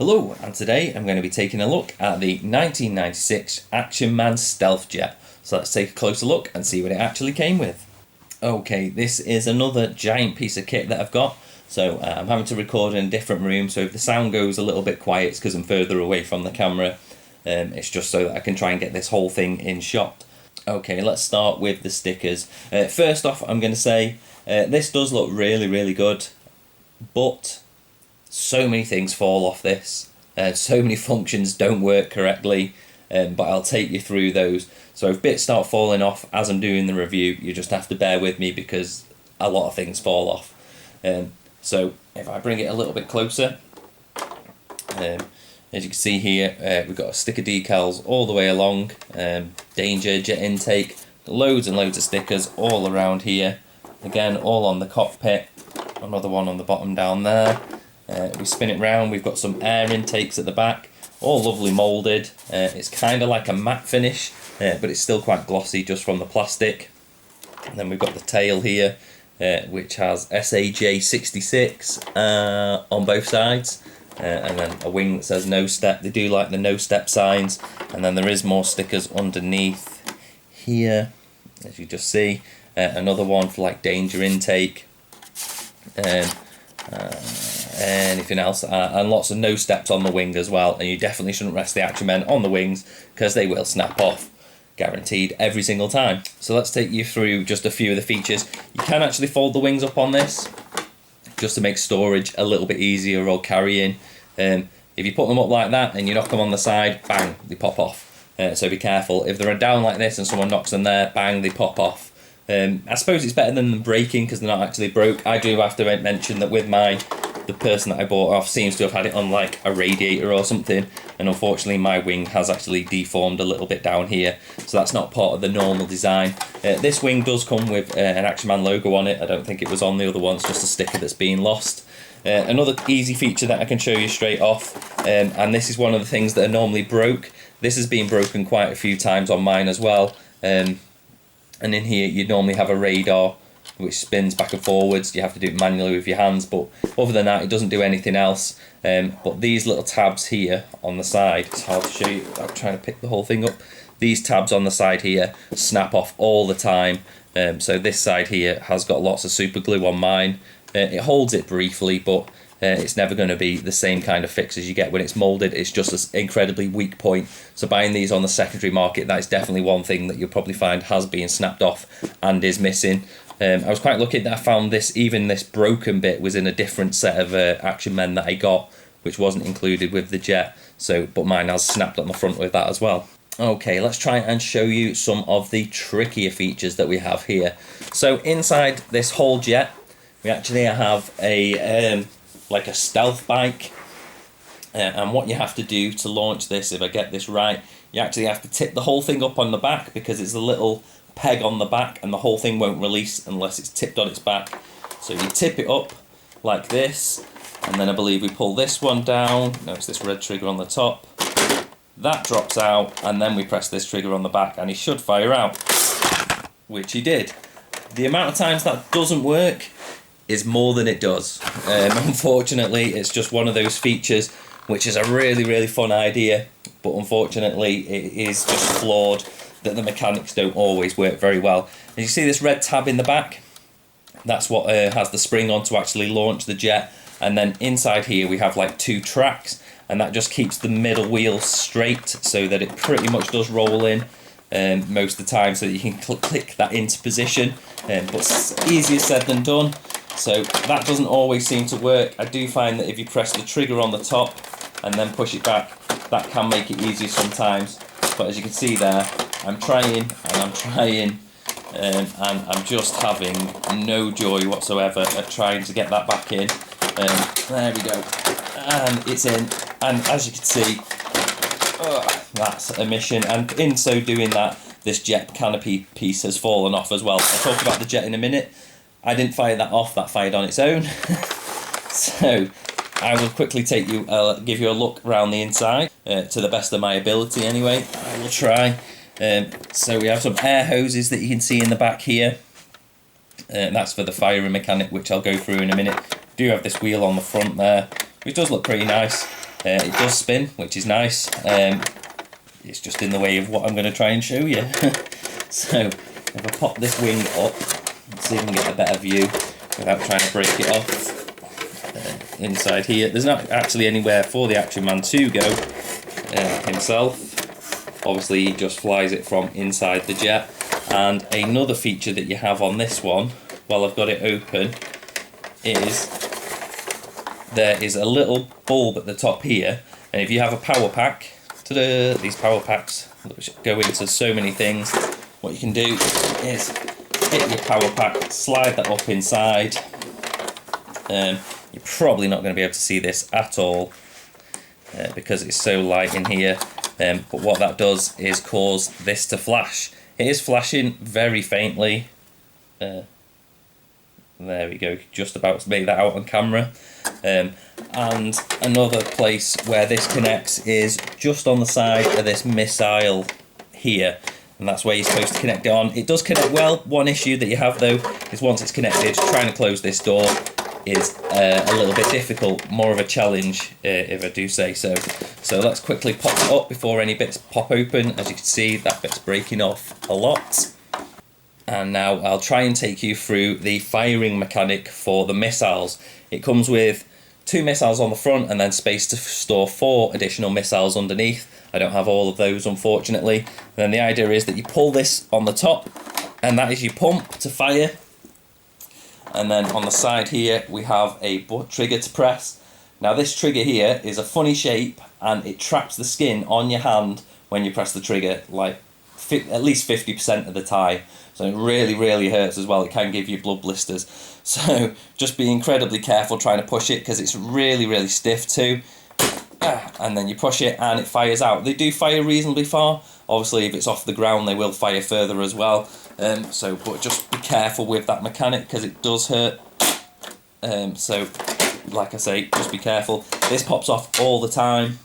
Hello, and today I'm going to be taking a look at the 1996 Action Man Stealth Jet. So let's take a closer look and see what it actually came with. Okay, this is another giant piece of kit that I've got. So I'm having to record in a different room, so if the sound goes a little bit quiet, it's because I'm further away from the camera. It's just so that I can try and get this whole thing in shot. Okay, let's start with the stickers. First off, I'm going to say this does look really good, but so many things fall off this. So many functions don't work correctly, but I'll take you through those. So if bits start falling off as I'm doing the review, you just have to bear with me because a lot of things fall off. So if I bring it a little bit closer, as you can see here, we've got sticker decals all the way along, danger, jet intake, loads and loads of stickers all around here. Again, all on the cockpit, another one on the bottom down there. We spin it round, we've got some air intakes at the back, all lovely moulded. It's kind of like a matte finish, but it's still quite glossy just from the plastic. And then we've got the tail here, which has SAJ66 on both sides. And then a wing that says no step. They do like the no step signs. And then there is more stickers underneath here, as you just see. Another one for like danger intake. Anything else, and lots of no steps on the wing as well, and you definitely shouldn't rest the Action Men on the wings because they will snap off, guaranteed every single time. So let's take you through just a few of the features. You can actually fold the wings up on this just to make storage a little bit easier or carrying. If you put them up like that and you knock them on the side, bang, they pop off. So be careful. If they're down like this and someone knocks them there, bang, they pop off. I suppose it's better than them breaking because they're not actually broke. I do have to mention that with mine, the person that I bought off seems to have had it on like a radiator or something, and unfortunately my wing has actually deformed a little bit down here, so that's not part of the normal design. This wing does come with an Action Man logo on it. I don't think it was on the other one, it's just a sticker that's being lost. Another easy feature that I can show you straight off, and this is one of the things that are normally broke. This has been broken quite a few times on mine as well, and in here you'd normally have a radar which spins back and forwards. You have to do it manually with your hands, but other than that it doesn't do anything else. But these little tabs here on the side, it's hard to show you without trying to pick the whole thing up. These tabs on the side here snap off all the time. So this side here has got lots of super glue on mine. It holds it briefly, but it's never going to be the same kind of fix as you get when it's moulded. It's just an incredibly weak point. So buying these on the secondary market, that is definitely one thing that you'll probably find has been snapped off and is missing. I was quite lucky that I found this, even this broken bit was in a different set of Action Men that I got, which wasn't included with the jet. So, but mine has snapped on the front with that as well. Okay, let's try and show you some of the trickier features that we have here. So inside this whole jet, we actually have a like a stealth bike. And what you have to do to launch this, if I get this right, you actually have to tip the whole thing up on the back because it's a little peg on the back and the whole thing won't release unless it's tipped on its back. So you tip it up like this, and then I believe we pull this one down. No, it's this red trigger on the top. That drops out, and then we press this trigger on the back and he should fire out, which he did. The amount of times that doesn't work is more than it does. Unfortunately, it's just one of those features which is a really fun idea, but unfortunately it is just flawed, that the mechanics don't always work very well. As you see this red tab in the back, that's what has the spring on to actually launch the jet, and then inside here we have like two tracks, and that just keeps the middle wheel straight so that it pretty much does roll in most of the time, so that you can click that into position, but it's easier said than done. So that doesn't always seem to work. I do find that if you press the trigger on the top and then push it back, that can make it easier sometimes. But as you can see there, I'm trying and I'm trying, and I'm just having no joy whatsoever at trying to get that back in. There we go, and it's in, and as you can see, that's a mission, and in so doing that, this jet canopy piece has fallen off as well. I'll talk about the jet in a minute. I didn't fire that off, that fired on its own. So I will quickly take you, give you a look around the inside, to the best of my ability anyway. I will try. So we have some air hoses that you can see in the back here. That's for the firing mechanic, which I'll go through in a minute. Do have this wheel on the front there, which does look pretty nice. It does spin, which is nice. It's just in the way of what I'm going to try and show you. So if I pop this wing up, let's see if we can get a better view without trying to break it off. Inside here, there's not actually anywhere for the Action Man to go himself. Obviously he just flies it from inside the jet. And another feature that you have on this one, while I've got it open, is there is a little bulb at the top here, and if you have a power pack, these power packs which go into so many things, what you can do is get your power pack, slide that up inside. You're probably not going to be able to see this at all because it's so light in here, but what that does is cause this to flash. It is flashing very faintly. There we go, just about to make that out on camera. And another place where this connects is just on the side of this missile here, and that's where you're supposed to connect it on. It does connect well. One issue that you have though is once it's connected, trying to close this door is a little bit difficult, more of a challenge if I do say so. So let's quickly pop it up before any bits pop open. As you can see, that bit's breaking off a lot. And now I'll try and take you through the firing mechanic for the missiles. It comes with 2 missiles on the front and then space to store 4 additional missiles underneath. I don't have all of those, unfortunately. And then the idea is that you pull this on the top, and that is your pump to fire. And then on the side here we have a trigger to press. Now this trigger here is a funny shape, and it traps the skin on your hand when you press the trigger, like at least 50% of the time. So it really hurts as well. It can give you blood blisters. So just be incredibly careful trying to push it, because it's really stiff too. And then you push it and it fires out. They do fire reasonably far. Obviously if it's off the ground they will fire further as well. But just be careful with that mechanic because it does hurt. So like I say, just be careful. This pops off all the time.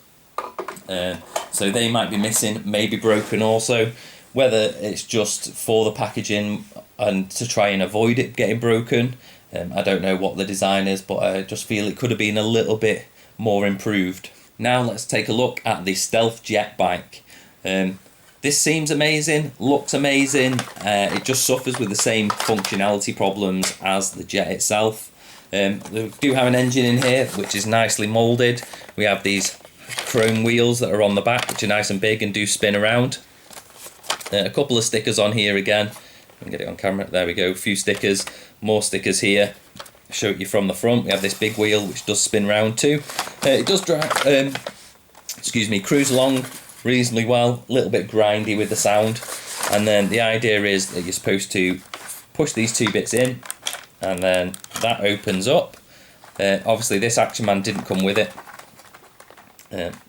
So they might be missing, maybe broken also. Whether it's just for the packaging and to try and avoid it getting broken, I don't know what the design is, but I just feel it could have been a little bit more improved. Now let's take a look at the Stealth Jet bike. This seems amazing, looks amazing, it just suffers with the same functionality problems as the jet itself. We do have an engine in here which is nicely moulded. We have these chrome wheels that are on the back which are nice and big and do spin around. A couple of stickers on here again. I can get it on camera. There we go. A few stickers. More stickers here. Show it you from the front. We have this big wheel which does spin round too. It does cruise along reasonably well. A little bit grindy with the sound. And then the idea is that you're supposed to push these 2 bits in, and then that opens up. Obviously this Action Man didn't come with it.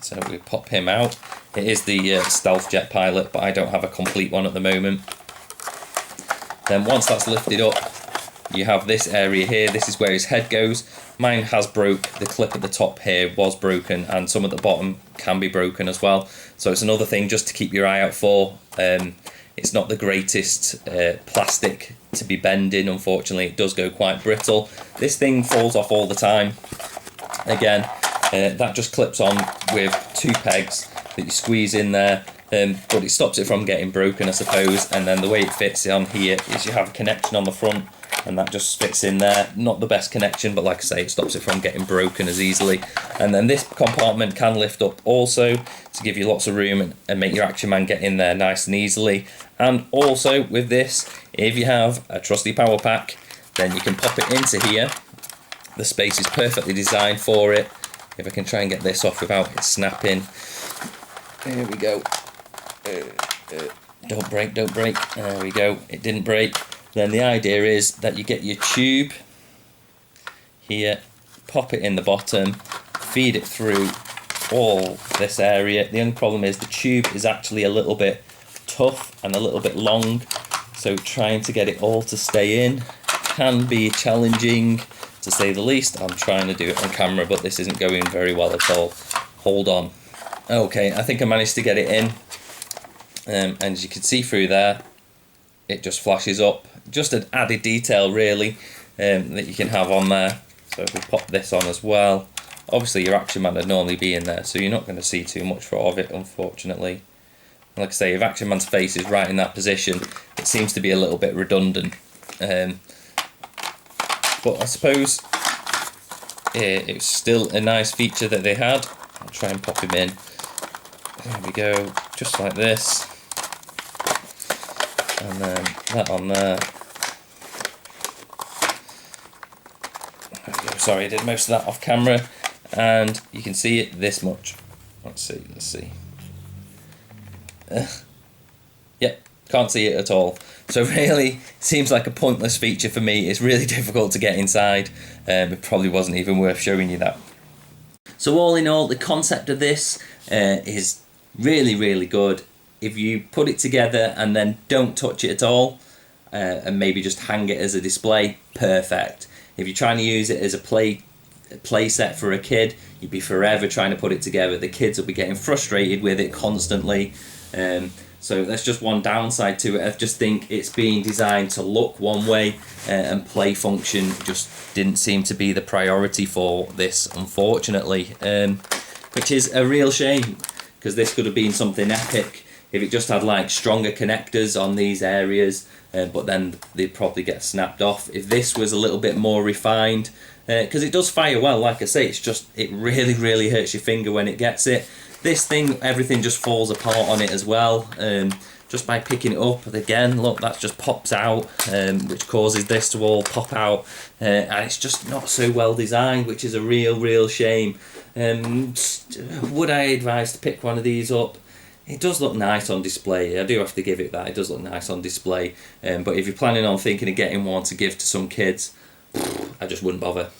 So we pop him out. It is the Stealth Jet Pilot, but I don't have a complete one at the moment. Then once that's lifted up, you have this area here. This is where his head goes. Mine has broke. The clip at the top here was broken, and some at the bottom can be broken as well. So it's another thing just to keep your eye out for. It's not the greatest plastic to be bending, unfortunately. It does go quite brittle. This thing falls off all the time. Again, that just clips on with 2 pegs that you squeeze in there, but it stops it from getting broken, I suppose. And then the way it fits on here is you have a connection on the front, and that just fits in there. Not the best connection, but like I say, it stops it from getting broken as easily. And then this compartment can lift up also to give you lots of room and make your Action Man get in there nice and easily. And also with this, if you have a trusty power pack, then you can pop it into here. The space is perfectly designed for it. If I can try and get this off without it snapping. There we go. Don't break. There we go. It didn't break. Then the idea is that you get your tube here, pop it in the bottom, feed it through all this area. The only problem is the tube is actually a little bit tough and a little bit long, so trying to get it all to stay in can be challenging, to say the least. I'm trying to do it on camera, but this isn't going very well at all. Hold on. Okay, I think I managed to get it in, and as you can see through there, it just flashes up. Just an added detail really that you can have on there. So if we pop this on as well, Obviously your Action Man would normally be in there, so you're not going to see too much of it, unfortunately. Like I say, if Action Man's face is right in that position, it seems to be a little bit redundant. But I suppose it's still a nice feature that they had. I'll try and pop him in. There we go, just like this. And then that on there. There we go. Sorry, I did most of that off camera. And you can see it this much. Let's see. Yep, can't see it at all. So really, seems like a pointless feature for me. It's really difficult to get inside. It probably wasn't even worth showing you that. So all in all, the concept of this is really, really good. If you put it together and then don't touch it at all, and maybe just hang it as a display, perfect. If you're trying to use it as a play set for a kid, you'd be forever trying to put it together. The kids will be getting frustrated with it constantly. So that's just one downside to it. I just think it's being designed to look one way, and play function just didn't seem to be the priority for this, unfortunately, which is a real shame, because this could have been something epic if it just had like stronger connectors on these areas, but then they'd probably get snapped off. If this was a little bit more refined, because it does fire well, like I say, it's just, it really, really hurts your finger when it gets it. This thing, everything just falls apart on it as well, just by picking it up. Again, look, that just pops out, which causes this to all pop out, and it's just not so well designed, which is a real shame. Would I advise to pick one of these up? It does look nice on display. I do have to give it that. It does look nice on display, but if you're planning on thinking of getting one to give to some kids, I just wouldn't bother.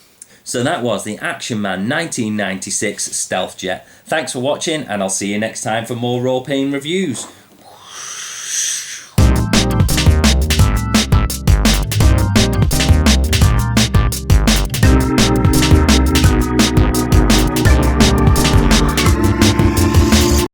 So that was the Action Man 1996 Stealth Jet. Thanks for watching, and I'll see you next time for more Rawpain reviews.